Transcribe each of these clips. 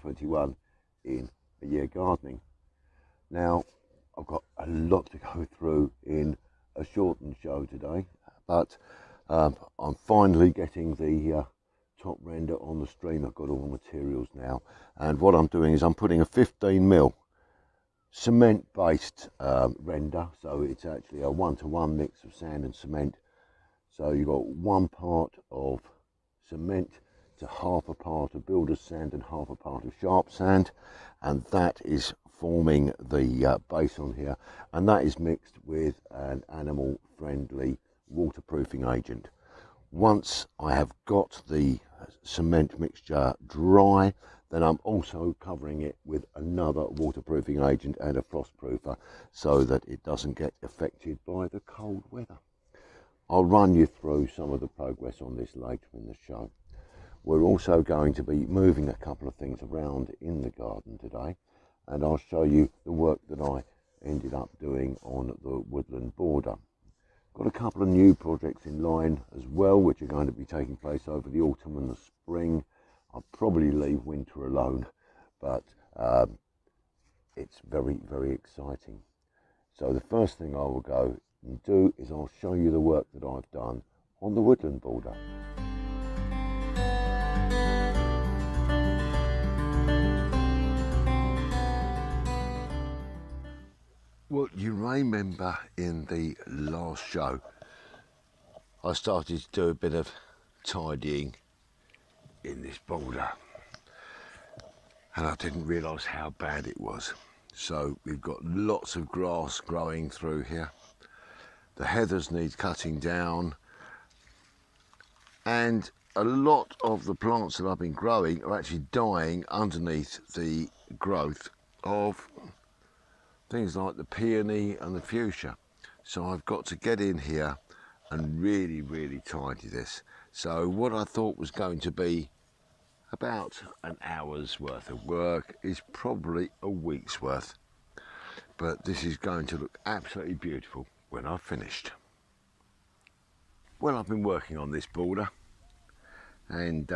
2021 in a year gardening. Now, I've got a lot to go through in a shortened show today, but I'm finally getting the top render on the stream. I've got all the materials now, and what I'm doing is I'm putting a 15mm cement based render, so it's actually a 1-to-1 mix of sand and cement. So you've got 1 part of cement to half a part of builder's sand and half a part of sharp sand, and that is forming the base on here, and that is mixed with an animal friendly waterproofing agent. Once I have got the cement mixture dry, then I'm also covering it with another waterproofing agent and a frostproofer so that it doesn't get affected by the cold weather. I'll run you through some of the progress on this later in the show. We're also going to be moving a couple of things around in the garden today, and I'll show you the work that I ended up doing on the woodland border. Got a couple of new projects in line as well, which are going to be taking place over the autumn and the spring. I'll probably leave winter alone, but it's very, very exciting. So the first thing I will go and do is I'll show you the work that I've done on the woodland border. Well, you may remember in the last show I started to do a bit of tidying in this border, and I didn't realise how bad it was. So we've got lots of grass growing through here. The heathers need cutting down, and a lot of the plants that I've been growing are actually dying underneath the growth of things like the peony and the fuchsia. So I've got to get in here and really, really tidy this. So what I thought was going to be about an hour's worth of work is probably a week's worth. But this is going to look absolutely beautiful when I've finished. Well, I've been working on this border, and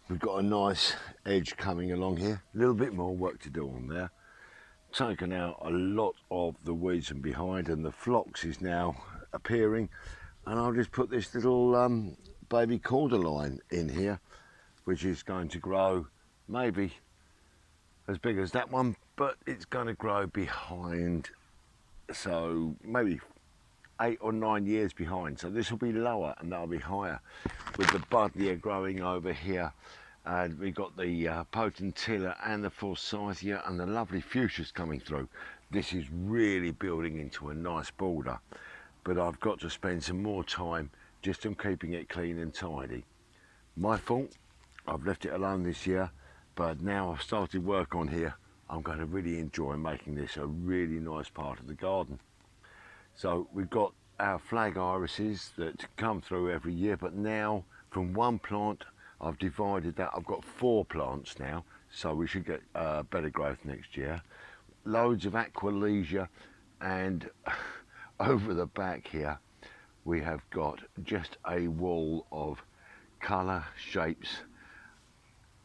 we've got a nice edge coming along here. A little bit more work to do on there. Taken out a lot of the weeds from behind, and the phlox is now appearing, and I'll just put this little baby cordyline in here, which is going to grow maybe as big as that one, but it's going to grow behind, so maybe 8 or 9 years behind. So this will be lower and that'll be higher, with the buddleia growing over here. And we've got the potentilla and the forsythia and the lovely fuchsias coming through. This is really building into a nice border, but I've got to spend some more time just on keeping it clean and tidy. My fault, I've left it alone this year, but now I've started work on here, I'm going to really enjoy making this a really nice part of the garden. So we've got our flag irises that come through every year, but now from one plant I've divided that. I've got 4 plants now, so we should get better growth next year. Loads of aqualesia, and over the back here we have got just a wall of colour, shapes.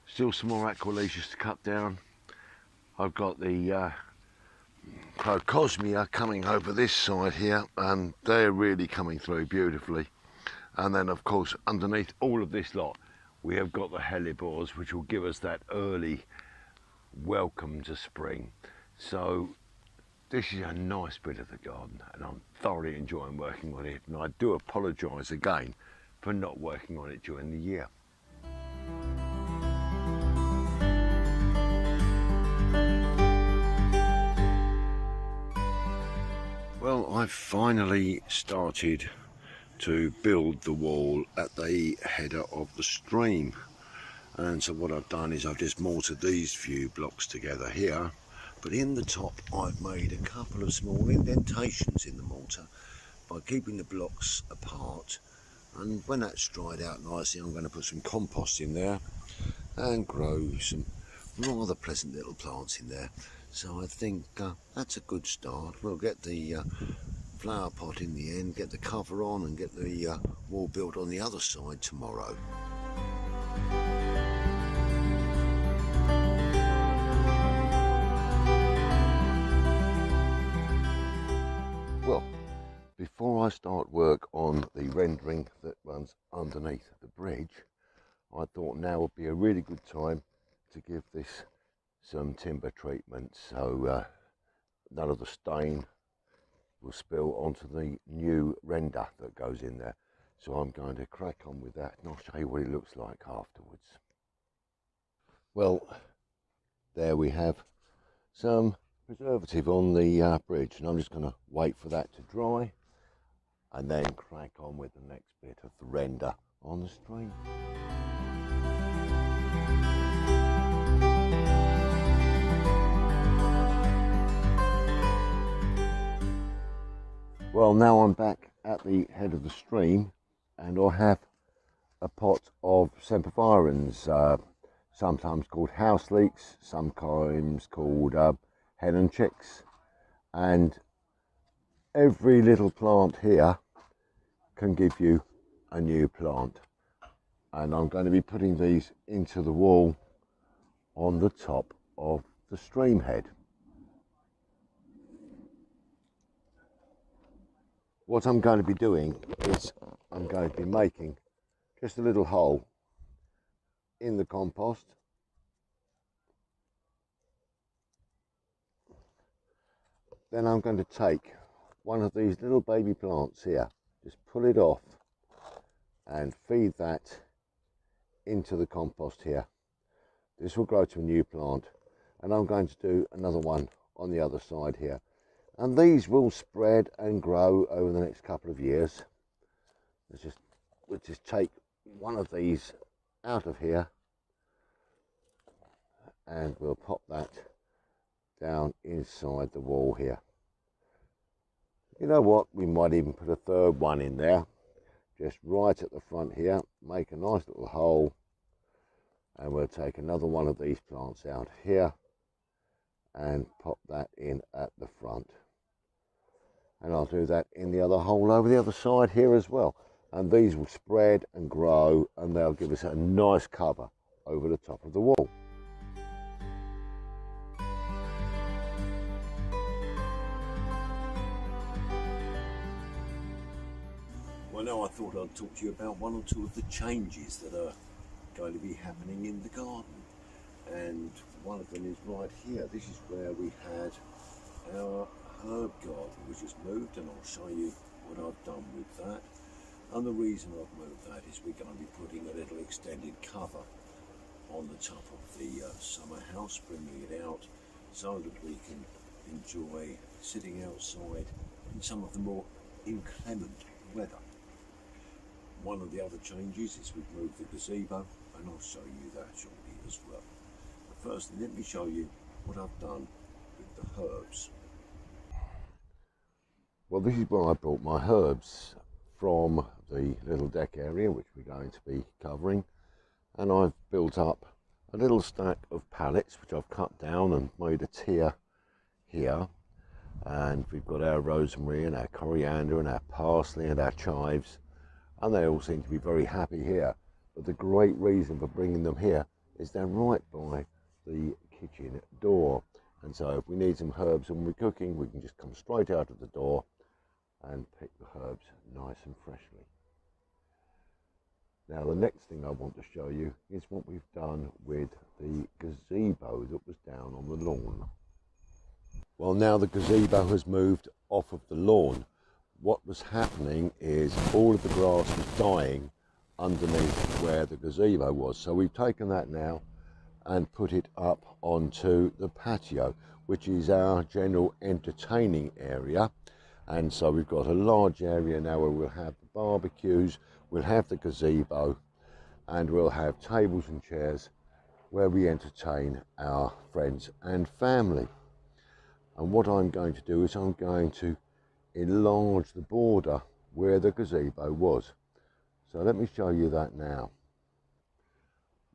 Still some more aqualesias to cut down. I've got the Procosmia coming over this side here, and they're really coming through beautifully. And then of course underneath all of this lot we have got the hellebores, which will give us that early welcome to spring. So this is a nice bit of the garden, and I'm thoroughly enjoying working on it, and I do apologise again for not working on it during the year. Well, I've finally started to build the wall at the header of the stream, and so what I've done is I've just mortared these few blocks together here, but in the top I've made a couple of small indentations in the mortar by keeping the blocks apart, and when that's dried out nicely I'm going to put some compost in there and grow some rather pleasant little plants in there. So I think that's a good start. We'll get the flower pot in the end, get the cover on, and get the wall built on the other side tomorrow. before I start work on the rendering that runs underneath the bridge, I thought now would be a really good time to give this some timber treatment so none of the stain will spill onto the new render that goes in there. So I'm going to crack on with that and I'll show you what it looks like afterwards. Well, there we have some preservative on the bridge, and I'm just going to wait for that to dry and then crack on with the next bit of the render on the stream. Well, now I'm back at the head of the stream and I have a pot of sempervirens, sometimes called house leeks, sometimes called hen and chicks, and every little plant here can give you a new plant, and I'm going to be putting these into the wall on the top of the stream head. What I'm going to be doing is I'm going to be making just a little hole in the compost, then I'm going to take one of these little baby plants here, just pull it off and feed that into the compost here. This will grow to a new plant, and I'm going to do another one on the other side here, and these will spread and grow over the next couple of years. We'll just take one of these out of here and we'll pop that down inside the wall here. You know what, we might even put a third one in there, just right at the front here, make a nice little hole, and we'll take another one of these plants out here and pop that in at the front. And I'll do that in the other hole over the other side here as well. And these will spread and grow and they'll give us a nice cover over the top of the wall. Well, now I thought I'd talk to you about one or two of the changes that are going to be happening in the garden. And one of them is right here. This is where we had our herb garden, which has moved, and I'll show you what I've done with that. And the reason I've moved that is we're going to be putting a little extended cover on the top of the summer house, bringing it out so that we can enjoy sitting outside in some of the more inclement weather. One of the other changes is we've moved the gazebo, and I'll show you that shortly as well. But first, let me show you what I've done with the herbs. Well, this is where I brought my herbs from, the little deck area which we're going to be covering, and I've built up a little stack of pallets which I've cut down and made a tier here, and we've got our rosemary and our coriander and our parsley and our chives, and they all seem to be very happy here. But the great reason for bringing them here is they're right by the kitchen door, and so if we need some herbs when we're cooking, we can just come straight out of the door and pick the herbs nice and freshly. Now the next thing I want to show you is what we've done with the gazebo that was down on the lawn. Well, now the gazebo has moved off of the lawn. What was happening is all of the grass was dying underneath where the gazebo was. So we've taken that now and put it up onto the patio, which is our general entertaining area. And so we've got a large area now where we'll have the barbecues, we'll have the gazebo, and we'll have tables and chairs where we entertain our friends and family. And what I'm going to do is I'm going to enlarge the border where the gazebo was. So let me show you that now.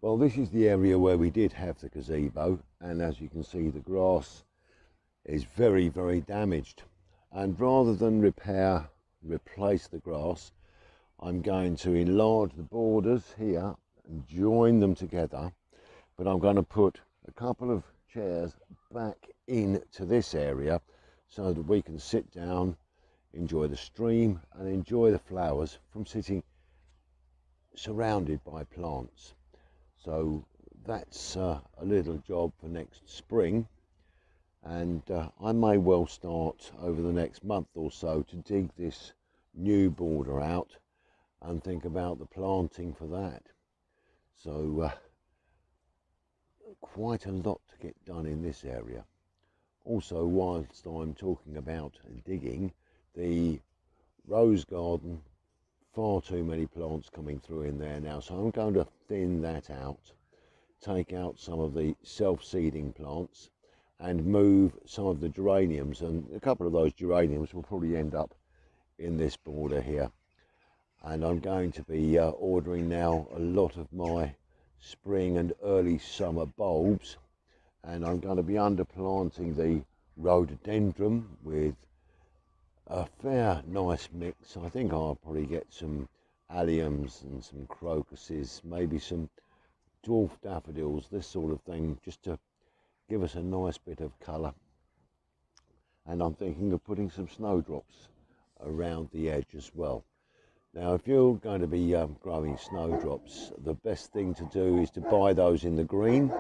Well, this is the area where we did have the gazebo, and as you can see, the grass is very, very damaged. And rather than replace the grass, I'm going to enlarge the borders here and join them together, but I'm going to put a couple of chairs back into this area so that we can sit down, enjoy the stream and enjoy the flowers from sitting surrounded by plants. So that's a little job for next spring, and I may well start over the next month or so to dig this new border out and think about the planting for that. So quite a lot to get done in this area. Also, whilst I'm talking about digging, the rose garden, far too many plants coming through in there now, so I'm going to thin that out, take out some of the self-seeding plants and move some of the geraniums, and a couple of those geraniums will probably end up in this border here. And I'm going to be ordering now a lot of my spring and early summer bulbs, and I'm going to be underplanting the rhododendron with a fair nice mix. I think I'll probably get some alliums and some crocuses, maybe some dwarf daffodils, this sort of thing, just to give us a nice bit of colour. And I'm thinking of putting some snowdrops around the edge as well. Now, if you're going to be growing snowdrops, the best thing to do is to buy those in the green.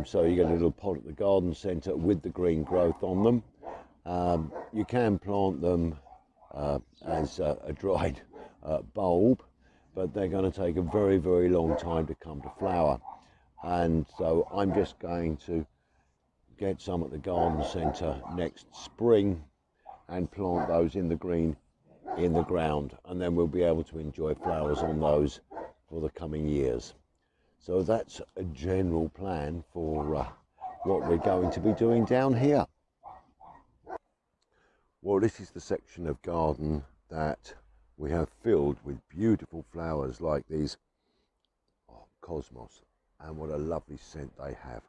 So you get a little pot at the garden centre with the green growth on them. You can plant them as a dried bulb, but they're going to take a very, very long time to come to flower. And so I'm just going to get some at the garden centre next spring and plant those in the green in the ground, and then we'll be able to enjoy flowers on those for the coming years. So that's a general plan for what we're going to be doing down here. Well, this is the section of garden that we have filled with beautiful flowers like these cosmos, and what a lovely scent they have.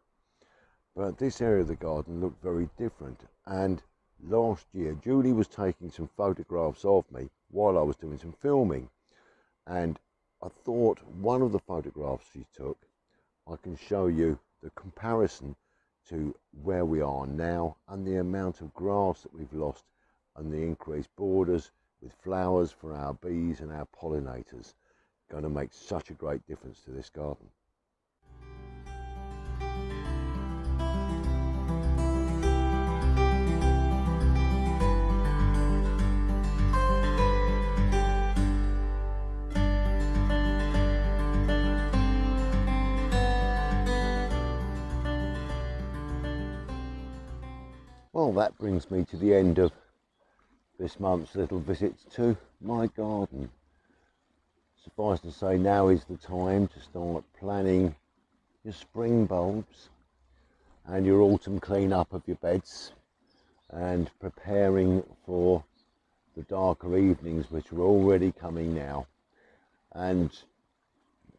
But this area of the garden looked very different, and last year Julie was taking some photographs of me while I was doing some filming, and I thought one of the photographs she took, I can show you the comparison to where we are now and the amount of grass that we've lost and the increased borders with flowers for our bees and our pollinators. Going to make such a great difference to this garden. Well, that brings me to the end of this month's little visit to my garden. Suffice to say, now is the time to start planning your spring bulbs and your autumn clean up of your beds and preparing for the darker evenings, which are already coming now. And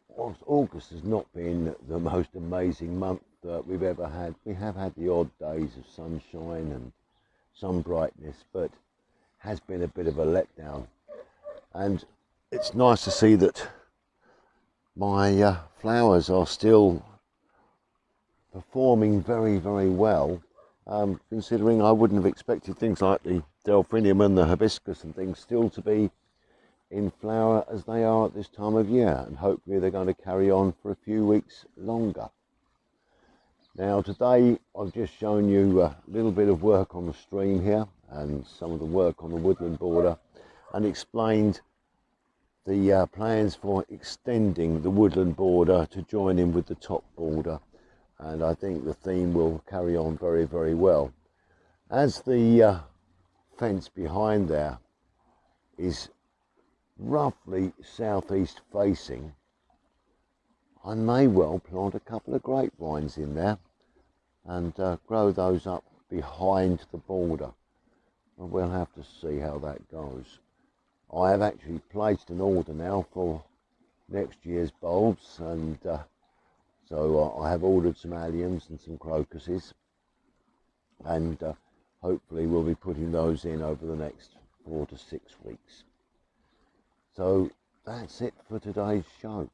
whilst August has not been the most amazing month that we've ever had, we have had the odd days of sunshine and some brightness, but has been a bit of a letdown. And it's nice to see that my flowers are still performing very, very well, considering I wouldn't have expected things like the delphinium and the hibiscus and things still to be in flower as they are at this time of year, and hopefully they're going to carry on for a few weeks longer. Now today I've just shown you a little bit of work on the stream here and some of the work on the woodland border, and explained the plans for extending the woodland border to join in with the top border, and I think the theme will carry on very, very well. As the fence behind there is roughly southeast facing, I may well plant a couple of grapevines in there and grow those up behind the border. And we'll have to see how that goes. I have actually placed an order now for next year's bulbs, and so I have ordered some alliums and some crocuses, and hopefully we'll be putting those in over the next 4 to 6 weeks. So that's it for today's show,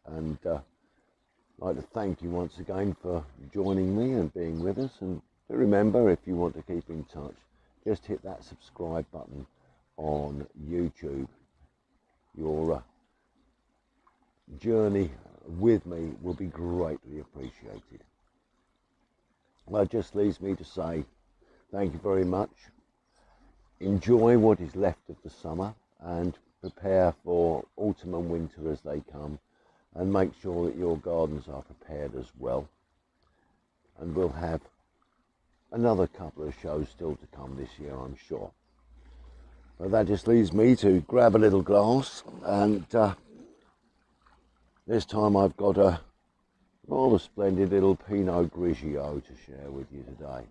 and I'd like to thank you once again for joining me and being with us. And remember, if you want to keep in touch, just hit that subscribe button on YouTube. Your journey with me will be greatly appreciated. Well, it just leaves me to say thank you very much. Enjoy what is left of the summer and prepare for autumn and winter as they come, and make sure that your gardens are prepared as well. And we'll have another couple of shows still to come this year, I'm sure. But that just leaves me to grab a little glass, and this time I've got a rather splendid little Pinot Grigio to share with you today.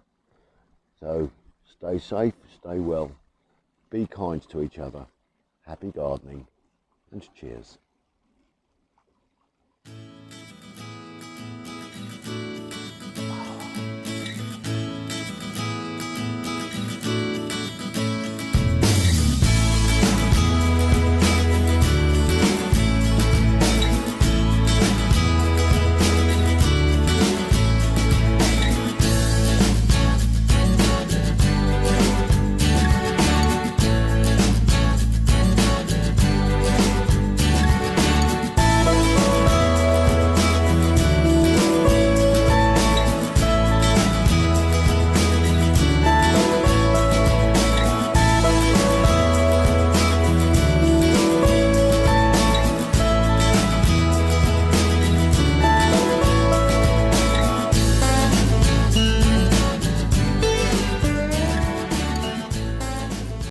So stay safe, stay well, be kind to each other, happy gardening, and cheers.